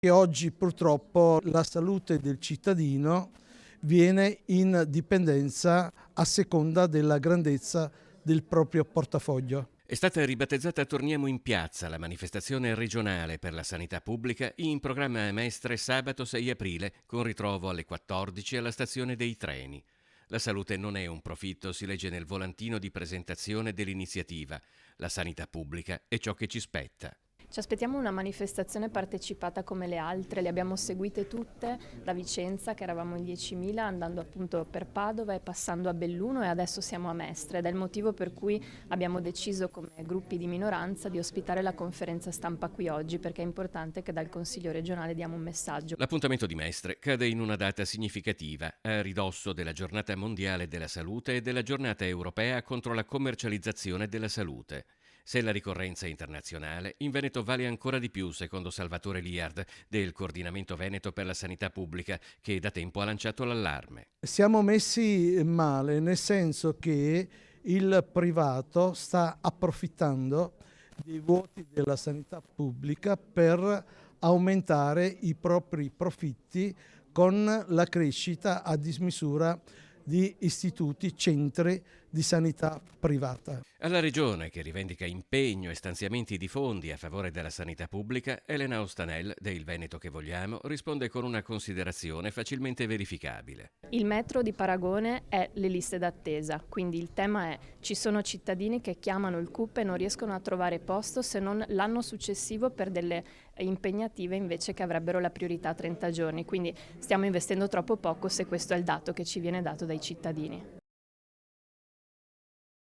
E oggi purtroppo la salute del cittadino viene in dipendenza a seconda della grandezza del proprio portafoglio. È stata ribattezzata Torniamo in piazza, la manifestazione regionale per la sanità pubblica, in programma a Mestre sabato 6 aprile, con ritrovo alle 14 alla stazione dei treni. La salute non è un profitto, si legge nel volantino di presentazione dell'iniziativa. La sanità pubblica è ciò che ci spetta. Ci aspettiamo una manifestazione partecipata come le altre, le abbiamo seguite tutte da Vicenza, che eravamo in 10.000, andando appunto per Padova e passando a Belluno, e adesso siamo a Mestre, ed è il motivo per cui abbiamo deciso come gruppi di minoranza di ospitare la conferenza stampa qui oggi, perché è importante che dal Consiglio regionale diamo un messaggio. L'appuntamento di Mestre cade in una data significativa, a ridosso della Giornata Mondiale della Salute e della Giornata Europea contro la commercializzazione della salute. Se la ricorrenza è internazionale, in Veneto vale ancora di più, secondo Salvatore Liard, del Coordinamento Veneto per la Sanità Pubblica, che da tempo ha lanciato l'allarme. Siamo messi male, nel senso che il privato sta approfittando dei vuoti della sanità pubblica per aumentare i propri profitti con la crescita a dismisura di istituti, centri di sanità privata. Alla Regione, che rivendica impegno e stanziamenti di fondi a favore della sanità pubblica, Elena Ostanel, de Il Veneto che vogliamo, risponde con una considerazione facilmente verificabile. Il metro di paragone è le liste d'attesa, quindi il tema è: ci sono cittadini che chiamano il CUP e non riescono a trovare posto se non l'anno successivo per delle impegnative invece che avrebbero la priorità a 30 giorni, quindi stiamo investendo troppo poco se questo è il dato che ci viene dato dai cittadini.